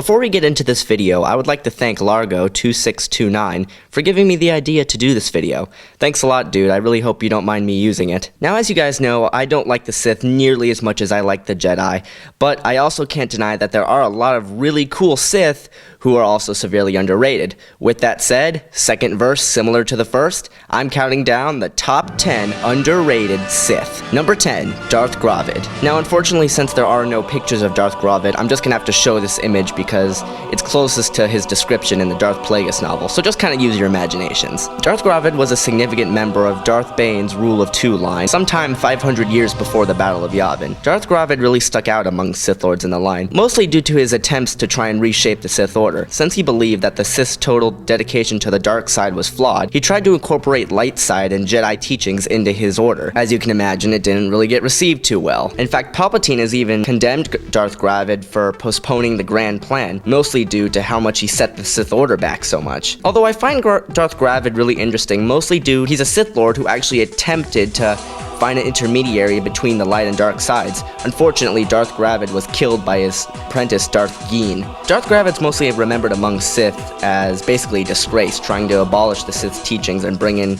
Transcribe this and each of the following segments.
Before we get into this video, I would like to thank Largo2629 for giving me the idea to do this video. Thanks a lot, dude. I really hope you don't mind me using it. Now, as you guys know, I don't like the Sith nearly as much as I like the Jedi, but I also can't deny that there are a lot of really cool Sith who are also severely underrated. With that said, second verse similar to the first, I'm counting down the top 10 underrated Sith. Number 10, Darth Gravid. Now, unfortunately, since there are no pictures of Darth Gravid, I'm just gonna have to show this image because it's closest to his description in the Darth Plagueis novel, so just kind of use your imaginations. Darth Gravid was a significant member of Darth Bane's Rule of Two line, sometime 500 years before the Battle of Yavin. Darth Gravid really stuck out among Sith Lords in the line, mostly due to his attempts to try and reshape the Sith Order. Since he believed that the Sith's total dedication to the dark side was flawed, he tried to incorporate light side and Jedi teachings into his order. As you can imagine, it didn't really get received too well. In fact, Palpatine has even condemned Darth Gravid for postponing the grand plan, mostly due to how much he set the Sith Order back so much. Although I find Darth Gravid really interesting, mostly due he's a Sith Lord who actually attempted to find an intermediary between the light and dark sides. Unfortunately, Darth Gravid was killed by his apprentice Darth Geen. Darth Gravid's mostly remembered among Sith as basically a disgrace, trying to abolish the Sith's teachings and bring in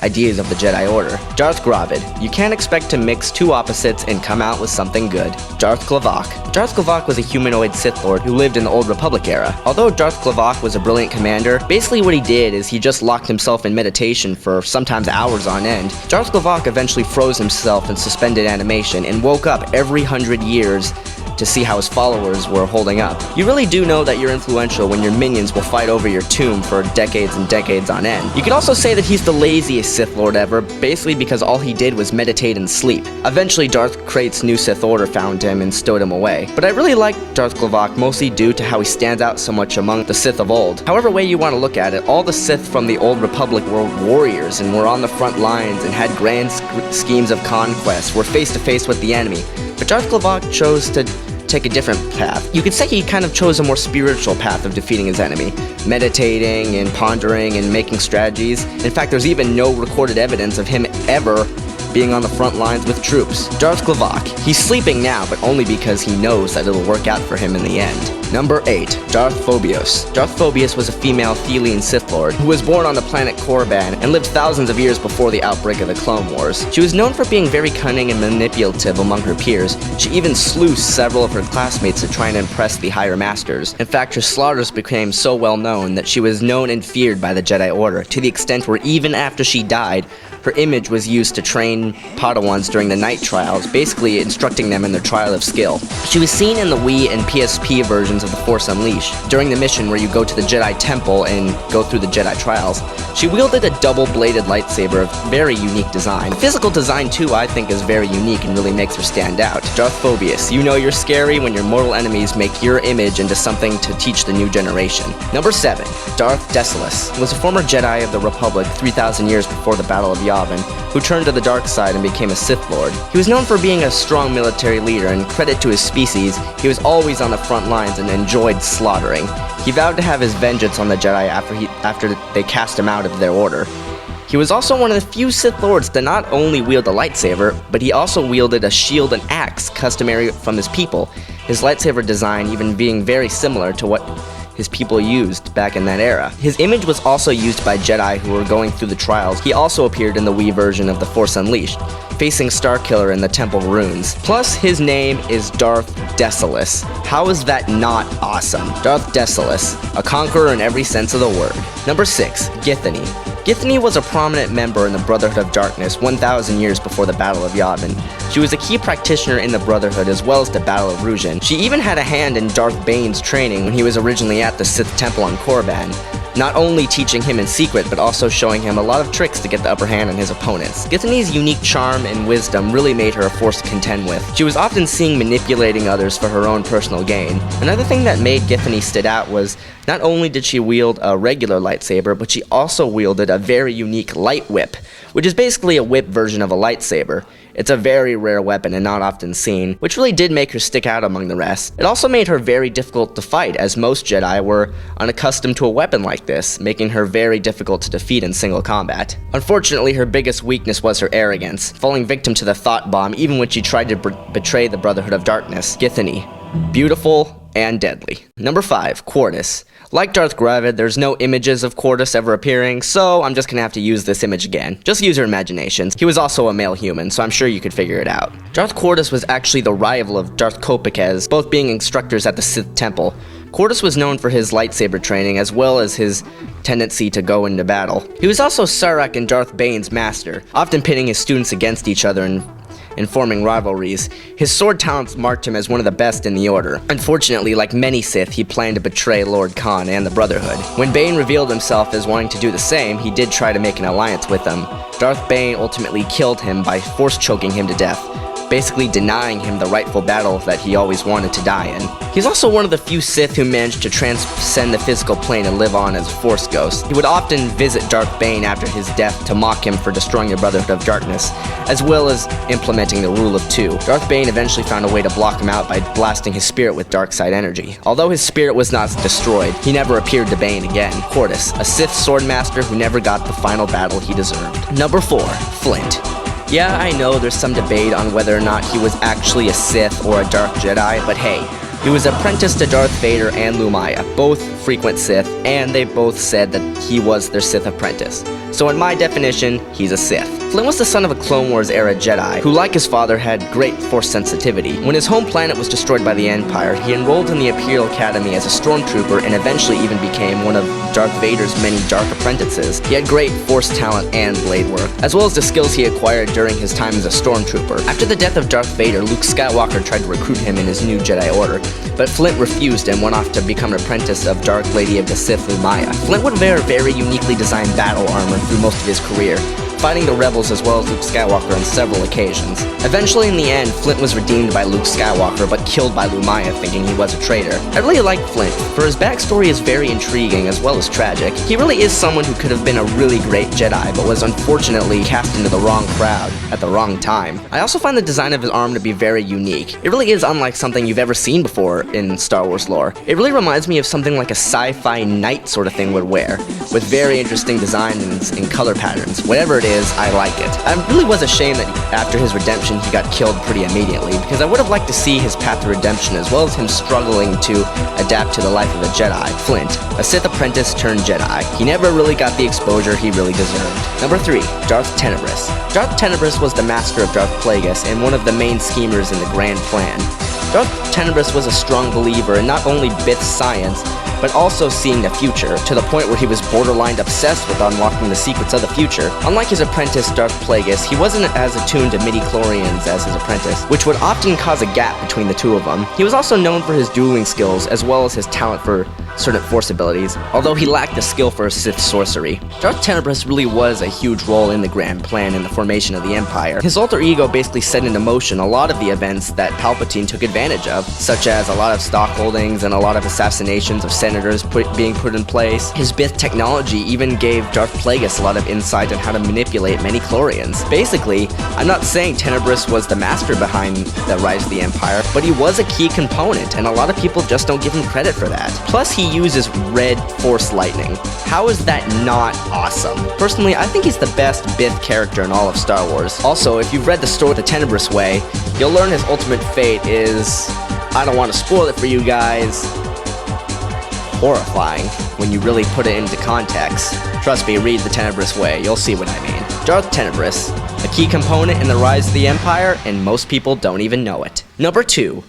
ideas of the Jedi Order. Darth Gravid. You can't expect to mix two opposites and come out with something good. Darth Glavok. Darth Glavok was a humanoid Sith Lord who lived in the Old Republic era. Although Darth Glavok was a brilliant commander, basically what he did is he just locked himself in meditation for sometimes hours on end. Darth Glavok eventually froze himself in suspended animation and woke up every 100 years to see how his followers were holding up. You really do know that you're influential when your minions will fight over your tomb for decades and decades on end. You could also say that he's the laziest Sith Lord ever, basically because all he did was meditate and sleep. Eventually, Darth Krayt's new Sith Order found him and stowed him away. But I really like Darth Glavok mostly due to how he stands out so much among the Sith of old. However way you want to look at it, all the Sith from the Old Republic were warriors and were on the front lines and had grand schemes of conquest, were face to face with the enemy. But Darth Glavok chose to take a different path. You could say he kind of chose a more spiritual path of defeating his enemy, meditating and pondering and making strategies. In fact, there's even no recorded evidence of him ever being on the front lines with troops. Darth Glavok. He's sleeping now, but only because he knows that it'll work out for him in the end. Number 8. Darth Phobos. Darth Phobos was a female Thelian Sith Lord who was born on the planet Korriban and lived thousands of years before the outbreak of the Clone Wars. She was known for being very cunning and manipulative among her peers. She even slew several of her classmates to try and impress the higher masters. In fact, her slaughters became so well known that she was known and feared by the Jedi Order, to the extent where even after she died, her image was used to train Padawans during the night trials, basically instructing them in their trial of skill. She was seen in the Wii and PSP versions of The Force Unleashed, during the mission where you go to the Jedi Temple and go through the Jedi trials. She wielded a double-bladed lightsaber of very unique design. The physical design too, I think, is very unique and really makes her stand out. Darth Phobos. You know you're scary when your mortal enemies make your image into something to teach the new generation. Number 7. Darth Desolous was a former Jedi of the Republic 3,000 years before the Battle of Yavin, who turned to the dark side and became a Sith Lord. He was known for being a strong military leader, and credit to his species, he was always on the front lines and enjoyed slaughtering. He vowed to have his vengeance on the Jedi after they cast him out of their order. He was also one of the few Sith Lords to not only wield a lightsaber, but he also wielded a shield and axe customary from his people, his lightsaber design even being very similar to what his people used back in that era. His image was also used by Jedi who were going through the trials. He also appeared in the Wii version of The Force Unleashed, facing Starkiller in the Temple Runes. Plus, his name is Darth Desolous. How is that not awesome? Darth Desolous, a conqueror in every sense of the word. Number 6. Githany. Githany was a prominent member in the Brotherhood of Darkness 1,000 years before the Battle of Yavin. She was a key practitioner in the Brotherhood as well as the Battle of Rujin. She even had a hand in Darth Bane's training when he was originally at the Sith Temple on Korriban, not only teaching him in secret, but also showing him a lot of tricks to get the upper hand on his opponents. Githany's unique charm and wisdom really made her a force to contend with. She was often seen manipulating others for her own personal gain. Another thing that made Githany stand out was not only did she wield a regular lightsaber, but she also wielded a very unique light whip, which is basically a whip version of a lightsaber. It's a very rare weapon and not often seen, which really did make her stick out among the rest. It also made her very difficult to fight, as most Jedi were unaccustomed to a weapon like this, making her very difficult to defeat in single combat. Unfortunately, her biggest weakness was her arrogance, falling victim to the thought bomb even when she tried to betray the Brotherhood of Darkness. Githany. Beautiful and deadly. Number 5, Quartus. Like Darth Gravid, there's no images of Quartus ever appearing, so I'm just gonna have to use this image again. Just use your imaginations. He was also a male human, so I'm sure you could figure it out. Darth Quartus was actually the rival of Darth Kopikez, both being instructors at the Sith Temple. Quartus was known for his lightsaber training as well as his tendency to go into battle. He was also Sarek and Darth Bane's master, often pitting his students against each other and forming rivalries. His sword talents marked him as one of the best in the Order. Unfortunately, like many Sith, he planned to betray Lord Khan and the Brotherhood. When Bane revealed himself as wanting to do the same, he did try to make an alliance with them. Darth Bane ultimately killed him by force choking him to death, basically denying him the rightful battle that he always wanted to die in. He's also one of the few Sith who managed to transcend the physical plane and live on as a Force ghost. He would often visit Darth Bane after his death to mock him for destroying the Brotherhood of Darkness, as well as implementing the Rule of Two. Darth Bane eventually found a way to block him out by blasting his spirit with dark side energy. Although his spirit was not destroyed, he never appeared to Bane again. Quartus, a Sith swordmaster who never got the final battle he deserved. Number 4, Flint. Yeah, I know there's some debate on whether or not he was actually a Sith or a Dark Jedi, but hey, he was apprenticed to Darth Vader and Lumaya, both frequent Sith, and they both said that he was their Sith apprentice. So in my definition, he's a Sith. Flint was the son of a Clone Wars era Jedi, who like his father had great Force sensitivity. When his home planet was destroyed by the Empire, he enrolled in the Imperial Academy as a stormtrooper and eventually even became one of Darth Vader's many dark apprentices. He had great Force talent and blade work, as well as the skills he acquired during his time as a stormtrooper. After the death of Darth Vader, Luke Skywalker tried to recruit him in his new Jedi Order, but Flint refused and went off to become an apprentice of Dark Lady of the Sith Lumaya. Flint would wear very uniquely designed battle armor through most of his career, fighting the rebels as well as Luke Skywalker on several occasions. Eventually, in the end, Flint was redeemed by Luke Skywalker, but killed by Lumaya, thinking he was a traitor. I really like Flint, for his backstory is very intriguing as well as tragic. He really is someone who could have been a really great Jedi, but was unfortunately cast into the wrong crowd at the wrong time. I also find the design of his arm to be very unique. It really is unlike something you've ever seen before in Star Wars lore. It really reminds me of something like a sci-fi knight sort of thing would wear, with very interesting designs and color patterns. Whatever it is, I like it. I really was ashamed that after his redemption he got killed pretty immediately, because I would have liked to see his path to redemption as well as him struggling to adapt to the life of a Jedi. Flint, a Sith apprentice turned Jedi. He never really got the exposure he really deserved. Number 3, Darth Tenebrous. Darth Tenebrous was the master of Darth Plagueis and one of the main schemers in the Grand Plan. Darth Tenebrous was a strong believer in not only Bith's science, but also seeing the future, to the point where he was borderline obsessed with unlocking the secrets of the future. Unlike his apprentice Darth Plagueis, he wasn't as attuned to midi-chlorians as his apprentice, which would often cause a gap between the two of them. He was also known for his dueling skills, as well as his talent for certain Force abilities, although he lacked the skill for Sith sorcery. Darth Tenebrous really was a huge role in the Grand Plan and the formation of the Empire. His alter ego basically set into motion a lot of the events that Palpatine took advantage of, such as a lot of stock holdings and a lot of assassinations of senators being put in place. His Bith technology even gave Darth Plagueis a lot of insight on how to manipulate midi-chlorians. Basically, I'm not saying Tenebrous was the master behind the rise of the Empire, but he was a key component, and a lot of people just don't give him credit for that. Plus, he uses red Force lightning. How is that not awesome? Personally, I think he's the best Bith character in all of Star Wars. Also, if you've read the story The Tenebrous Way, you'll learn his ultimate fate is, I don't want to spoil it for you guys, horrifying when you really put it into context. Trust me, read The Tenebrous Way, you'll see what I mean. Darth Tenebrous, a key component in the rise of the Empire, and most people don't even know it. Number 2,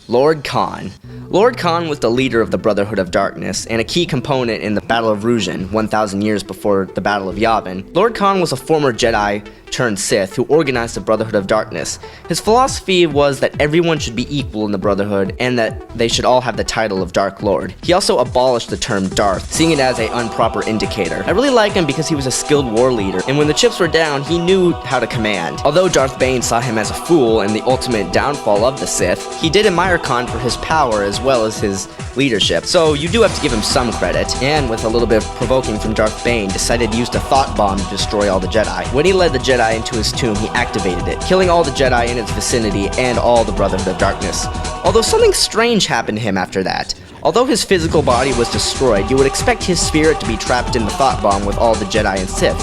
Lord Khan. Lord Khan was the leader of the Brotherhood of Darkness and a key component in the Battle of Ruzhin 1,000 years before the Battle of Yavin. Lord Khan was a former Jedi turned Sith who organized the Brotherhood of Darkness. His philosophy was that everyone should be equal in the Brotherhood and that they should all have the title of Dark Lord. He also abolished the term Darth, seeing it as an improper indicator. I really like him because he was a skilled war leader, and when the chips were down, he knew how to command. Although Darth Bane saw him as a fool and the ultimate downfall of the Sith, he did admire Khan for his power as well as his leadership, so you do have to give him some credit, and with a little bit of provoking from Darth Bane, decided to use the Thought Bomb to destroy all the Jedi. When he led the Jedi into his tomb, he activated it, killing all the Jedi in its vicinity and all the Brotherhood of Darkness. Although something strange happened to him after that. Although his physical body was destroyed, you would expect his spirit to be trapped in the Thought Bomb with all the Jedi and Sith.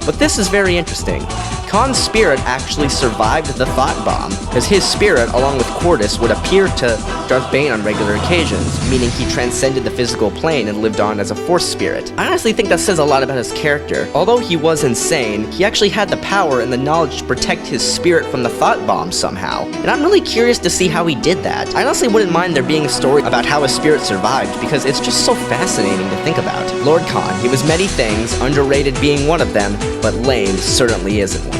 But this is very interesting. Khan's spirit actually survived the thought bomb, because his spirit, along with Cordus, would appear to Darth Bane on regular occasions, meaning he transcended the physical plane and lived on as a Force spirit. I honestly think that says a lot about his character. Although he was insane, he actually had the power and the knowledge to protect his spirit from the thought bomb somehow. And I'm really curious to see how he did that. I honestly wouldn't mind there being a story about how his spirit survived, because it's just so fascinating to think about. Lord Khan, he was many things, underrated being one of them, but lame certainly isn't one of them.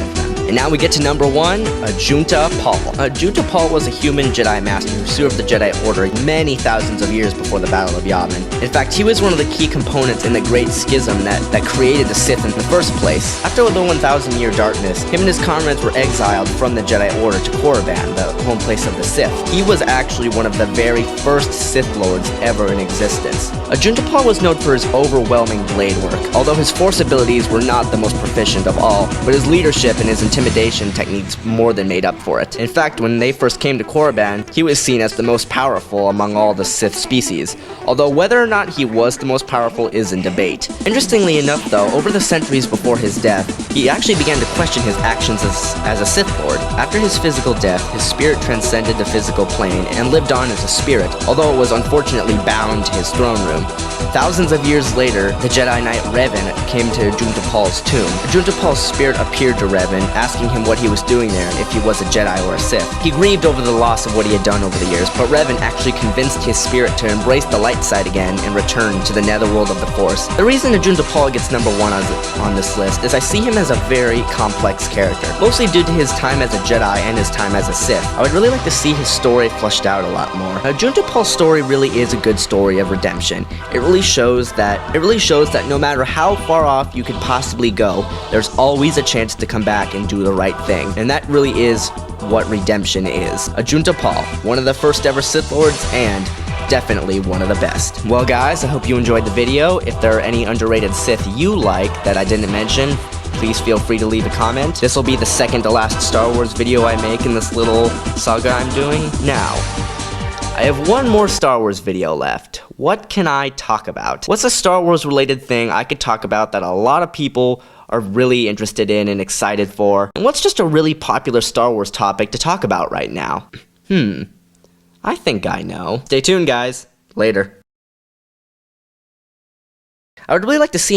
And now we get to number 1, Ajunta Pall. Ajunta Pall was a human Jedi Master who served the Jedi Order many thousands of years before the Battle of Yavin. In fact, he was one of the key components in the Great Schism that created the Sith in the first place. After the 1,000-year darkness, him and his comrades were exiled from the Jedi Order to Korriban, the home place of the Sith. He was actually one of the very first Sith Lords ever in existence. Ajunta Pall was known for his overwhelming blade work, although his Force abilities were not the most proficient of all, but his leadership and his intimidation techniques more than made up for it. In fact, when they first came to Korriban, he was seen as the most powerful among all the Sith species, although whether or not he was the most powerful is in debate. Interestingly enough though, over the centuries before his death, he actually began to question his actions as a Sith Lord. After his physical death, his spirit transcended the physical plane and lived on as a spirit, although it was unfortunately bound to his throne room. Thousands of years later, the Jedi Knight Revan came to Ajunta Pall's tomb. Ajunta Pall's spirit appeared to Revan, asking him what he was doing there and if he was a Jedi or a Sith. He grieved over the loss of what he had done over the years, but Revan actually convinced his spirit to embrace the light side again and return to the netherworld of the Force. The reason Ajunta Pall gets number 1 on this list is I see him as a very complex character, mostly due to his time as a Jedi and his time as a Sith. I would really like to see his story fleshed out a lot more. Ajunta Pall's story really is a good story of redemption. It really shows that no matter how far off you could possibly go, there's always a chance to come back and do the right thing. And that really is what redemption is. Ajunta Pall, one of the first ever Sith Lords and definitely one of the best. Well guys, I hope you enjoyed the video. If there are any underrated Sith you like that I didn't mention, please feel free to leave a comment. This will be the second to last Star Wars video I make in this little saga I'm doing. Now, I have one more Star Wars video left. What can I talk about? What's a Star Wars related thing I could talk about that a lot of people are really interested in and excited for? And what's just a really popular Star Wars topic to talk about right now? I think I know. Stay tuned, guys. Later. I would really like to see